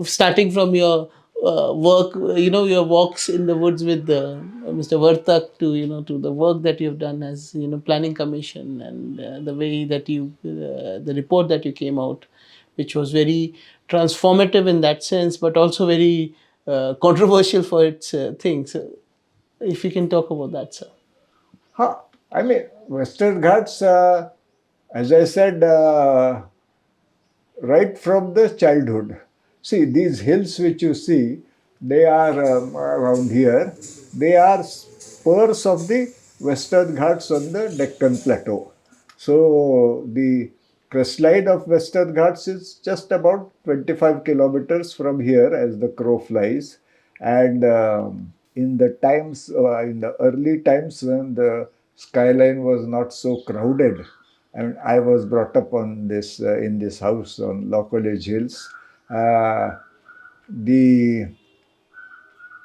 starting from your work, your walks in the woods with Mr. Vartak to, to the work that you've done as, planning commission, and the way that the report that you came out, which was very transformative in that sense, but also very controversial for its things. So if you can talk about that, sir. Huh. I mean, Western Ghats, as I said, right from the childhood. See, these hills which you see, they are around here, they are spurs of the Western Ghats on the Deccan Plateau. So, the crestline of Western Ghats is just about 25 kilometers from here as the crow flies. And in the early times when the skyline was not so crowded, and I was brought up on this in this house on Law College Hills. The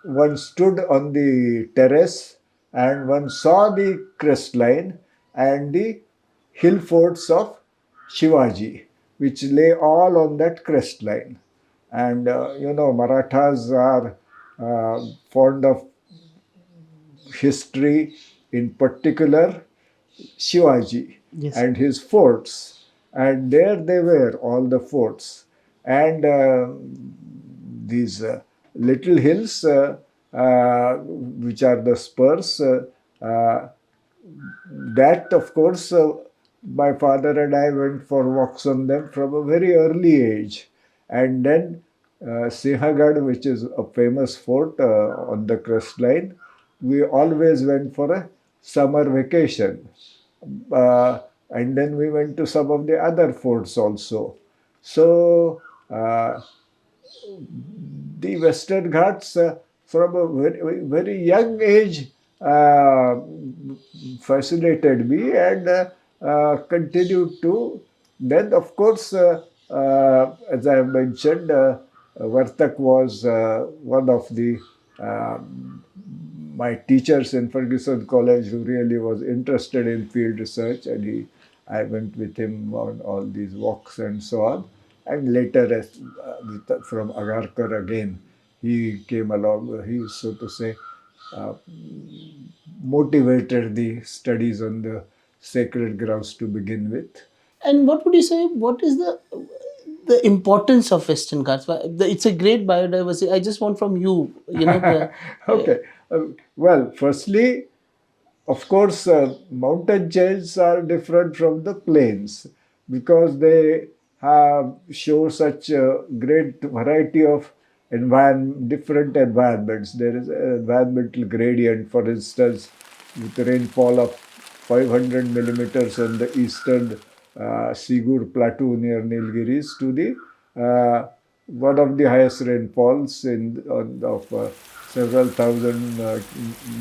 One stood on the terrace and one saw the crestline and the hill forts of Shivaji, which lay all on that crestline. And Marathas are fond of history, in particular Shivaji Yes. and his forts. And there they were, all the forts. And these little hills, which are the spurs, that of course, my father and I went for walks on them from a very early age. And then Sinhagad, which is a famous fort on the coastline, we always went for a summer vacation. And then we went to some of the other forts also. So the Western Ghats, from a very, very young age, fascinated me and continued to. Then, of course, as I have mentioned, Vartak was one of the my teachers in Ferguson College who really was interested in field research, and I went with him on all these walks and so on. And later, from Agarkar again, he came along. He, so to say, uh, motivated the studies on the sacred grounds to begin with. And what would you say? What is the importance of Western Ghats? It's a great biodiversity. I just want from you, Okay. Well, firstly, of course, mountain chains are different from the plains because they show such a great variety of different environments. There is an environmental gradient, for instance, with rainfall of 500 millimeters on the eastern Sigur Plateau near Nilgiris to the one of the highest rainfalls of several thousand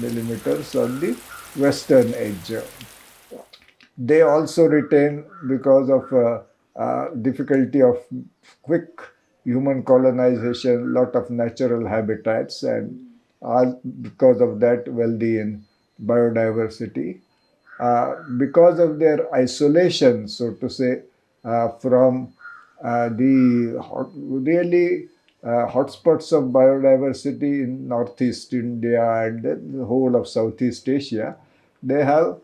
millimeters on the western edge. They also retain, because of difficulty of quick human colonization, lot of natural habitats, and are because of that wealthy in biodiversity. Because of their isolation, so to say, from the really hotspots of biodiversity in Northeast India and the whole of Southeast Asia, they have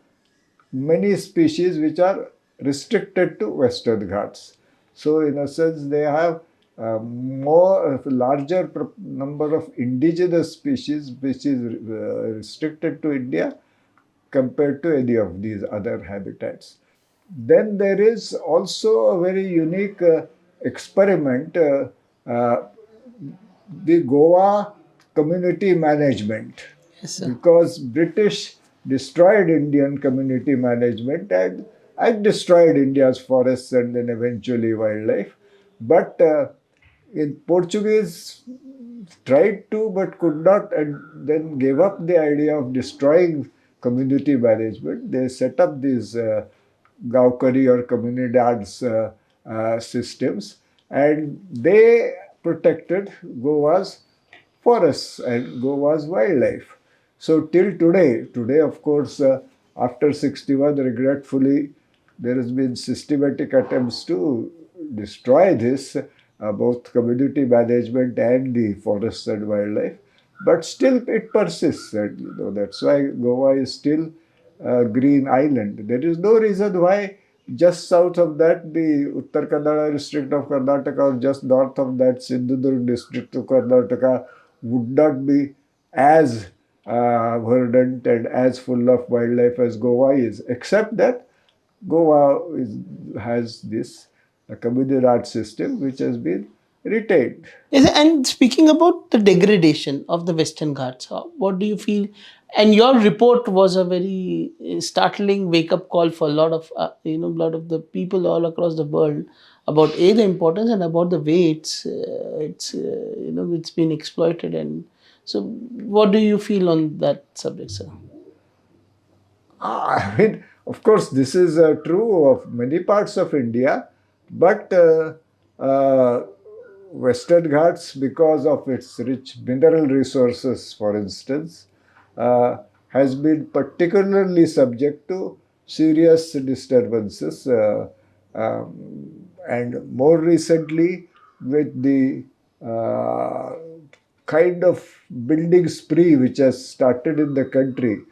many species which are restricted to Western Ghats. So, in a sense, they have larger number of indigenous species which is restricted to India compared to any of these other habitats. Then there is also a very unique experiment, the Goa community management, yes, sir. because British destroyed Indian community management and destroyed India's forests and then eventually wildlife. But in Portuguese tried to but could not, and then gave up the idea of destroying community management. They set up these Gaukari or comunidades systems, and they protected Goa's forests and Goa's wildlife. So till today of course, after 61, regretfully, there has been systematic attempts to destroy this, both community management and the forests and wildlife. But still, it persists, and that's why Goa is still a green island. There is no reason why just south of that, the Uttar Kannada district of Karnataka, or just north of that, Sindhudurg district of Karnataka, would not be as verdant and as full of wildlife as Goa is, except that has this communal art system which has been retained. Yes, and speaking about the degradation of the Western Ghats, what do you feel? And your report was a very startling wake-up call for a lot of lot of the people all across the world about the importance and about the way it's been exploited. And so, what do you feel on that subject, sir? I mean, of course, this is true of many parts of India, but uh, Western Ghats, because of its rich mineral resources, for instance, uh, has been particularly subject to serious disturbances. And more recently, with the uh, kind of building spree which has started in the country,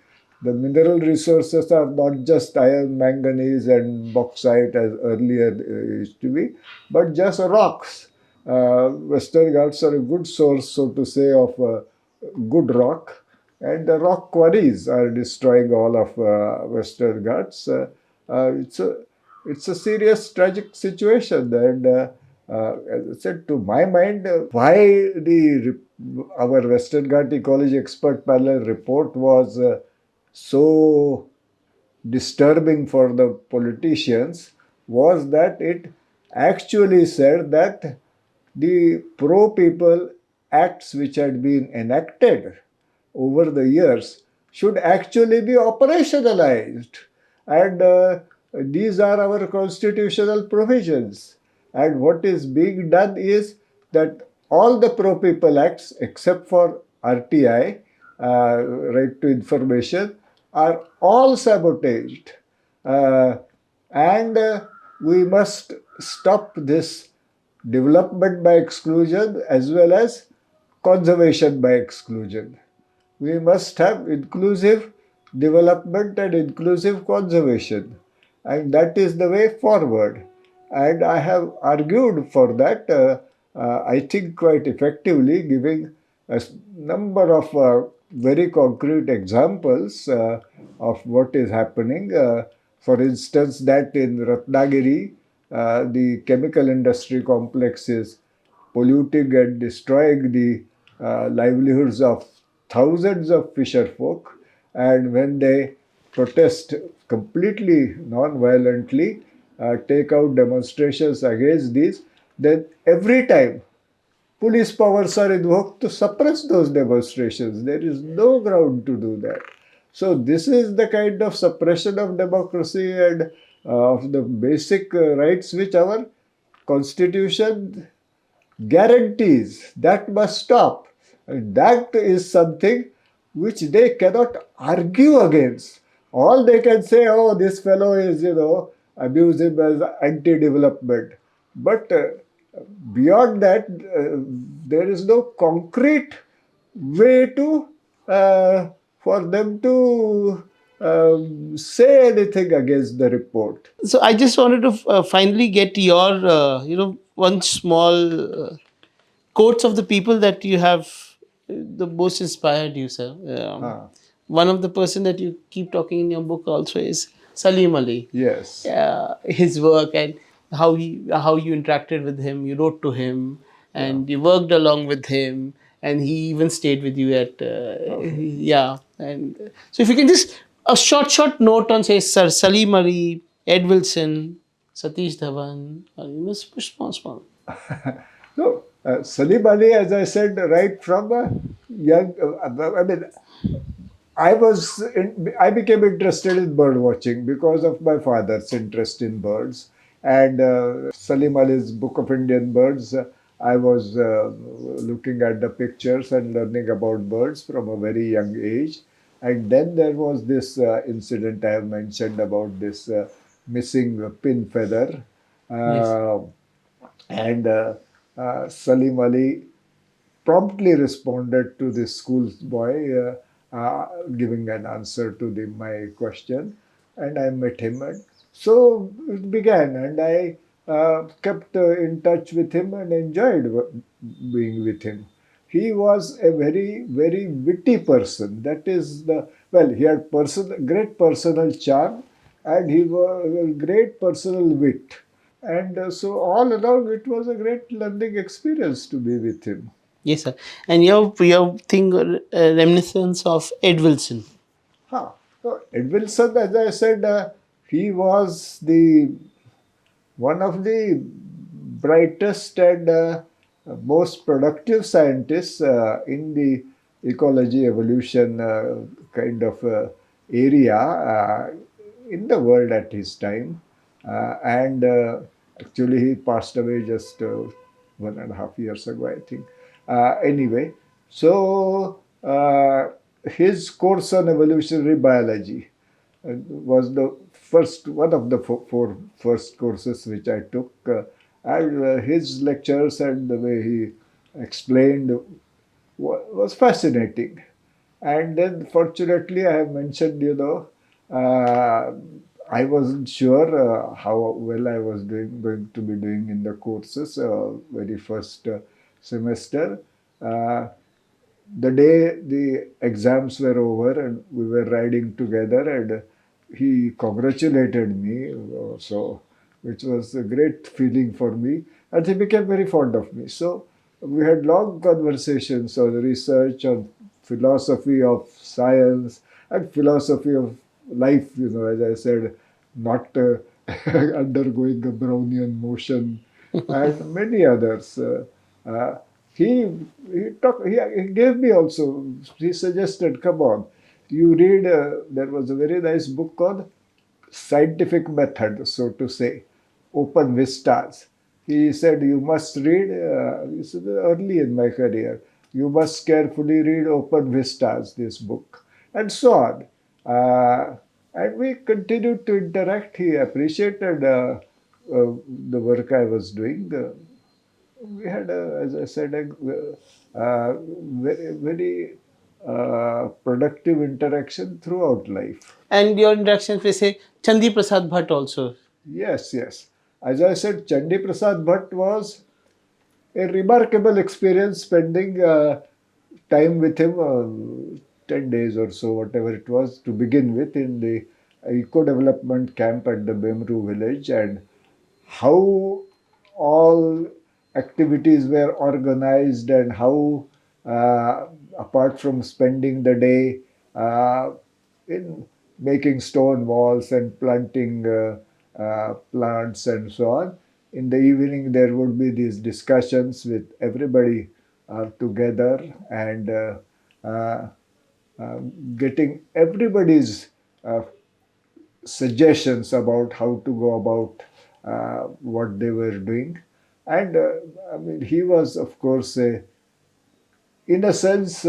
the mineral resources are not just iron, manganese, and bauxite as earlier used to be, but just rocks. Western Ghats are a good source, so to say, of good rock, and the rock quarries are destroying all of Western Ghats. It's a serious, tragic situation, and as I said, to my mind, why our Western Ghat Ecology Expert Panel report was so disturbing for the politicians was that it actually said that the pro people acts which had been enacted over the years should actually be operationalized. And these are our constitutional provisions. And what is being done is that all the pro people acts, except for RTI, right to information, are all sabotaged. Uh, and we must stop this development by exclusion as well as conservation by exclusion. We must have inclusive development and inclusive conservation, and that is the way forward. And I have argued for that, I think, quite effectively, giving a number of very concrete examples of what is happening. For instance, that in Ratnagiri, the chemical industry complex is polluting and destroying the livelihoods of thousands of fisher folk. And when they protest completely non-violently, take out demonstrations against these, then every time police powers are invoked to suppress those demonstrations. There is no ground to do that. So this is the kind of suppression of democracy and of the basic rights which our constitution guarantees. That must stop. And that is something which they cannot argue against. All they can say, oh, this fellow is, abuse him as anti-development. But beyond that, there is no concrete way to for them to say anything against the report. So I just wanted to finally get your one small quotes of the people that you have the most inspired you, sir. Ah, One of the person that you keep talking in your book also is Salim Ali. yes. His work and how you interacted with him, you wrote to him, Yeah. and you worked along with him, and he even stayed with you at Okay. yeah. And so if you can just a short note on say Sir Salim Ali, Ed Wilson, Satish Dhawan, you must push small. So, Salim Ali, as I said, right from a young, I mean, I became interested in bird watching because of my father's interest in birds. And Salim Ali's Book of Indian Birds, I was looking at the pictures and learning about birds from a very young age. And then there was this incident I have mentioned about this missing pin feather. Yes. Uh, and Salim Ali promptly responded to this schoolboy giving an answer to my question, and I met him. And so it began, and I kept in touch with him and enjoyed being with him. He was a very, very witty person. That is the well, he had great personal charm, and he was a great personal wit. And so all along, it was a great learning experience to be with him. Yes, sir. And your thing, reminiscence of Ed Wilson. Huh. So Ed Wilson, as I said, he was the one of the brightest and most productive scientists in the ecology evolution kind of area in the world at his time. And actually, he passed away just 1.5 years ago, I think. Anyway, so his course on evolutionary biology was the first one of the four first courses which I took. And his lectures and the way he explained was fascinating. And then, fortunately, I have mentioned, I wasn't sure how well I was going to be doing in the courses very first semester. Uh, the day the exams were over and we were riding together, and he congratulated me, so which was a great feeling for me, and he became very fond of me. So we had long conversations on research, on philosophy of science and philosophy of life, as I said, not undergoing a Brownian motion and many others. Uh, he he gave me also. He suggested, "Come on, you read." There was a very nice book called "Scientific Method," so to say, "Open Vistas." He said, "You must read." This is early in my career. You must carefully read "Open Vistas," this book, and so on. Uh, and we continued to interact. He appreciated the work I was doing. We had, as I said, very, very productive interaction throughout life. And your interactions with, say, Chandi Prasad Bhatt also. Yes, yes. As I said, Chandi Prasad Bhatt was a remarkable experience spending time with him, 10 days or so, whatever it was, to begin with, in the eco development camp at the Bemru village, and how all activities were organized, and how, apart from spending the day in making stone walls and planting plants and so on, in the evening there would be these discussions with everybody together, and uh, uh, getting everybody's uh, suggestions about how to go about what they were doing. And I mean, he was, of course, in a sense,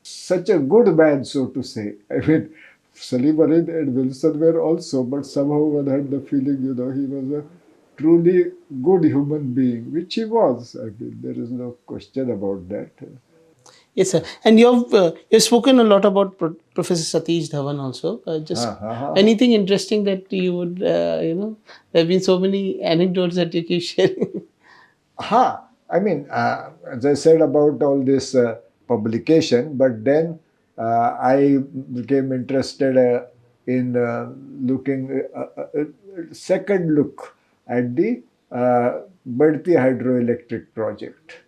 such a good man, so to say. I mean, Salim Ali and Wilson were also, but somehow one had the feeling, he was a truly good human being, which he was. I mean, there is no question about that. Yes, sir. And you've spoken a lot about Professor Satish Dhawan also. Ha, Just ha, ha. anything interesting that you would, there have been so many anecdotes that you keep sharing. Ha! I mean, as I said about all this publication, but then I became interested in looking second look at the Badti hydroelectric project,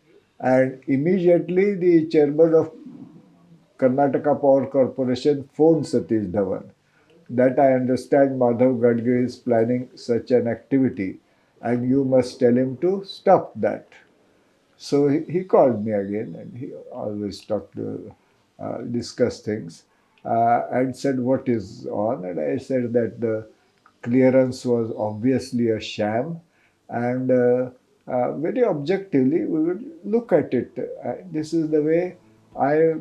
and immediately the chairman of Karnataka Power Corporation phoned Satish Dhawan that I understand Madhav Gadgil is planning such an activity, and you must tell him to stop that. So he called me again, and he always talked to discuss things, and said what is on, and I said that the clearance was obviously a sham, and very objectively we would look at it. This is the way I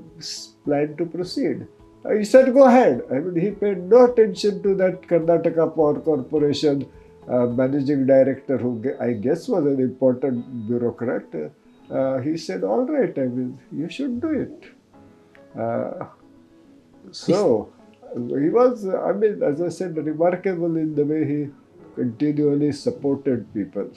plan to proceed. He said, "Go ahead." I mean, he paid no attention to that Karnataka Power Corporation managing director, who I guess was an important bureaucrat, he said, "All right, I mean, you should do it." Uh, so he was, I mean, as I said, remarkable in the way he continually supported people.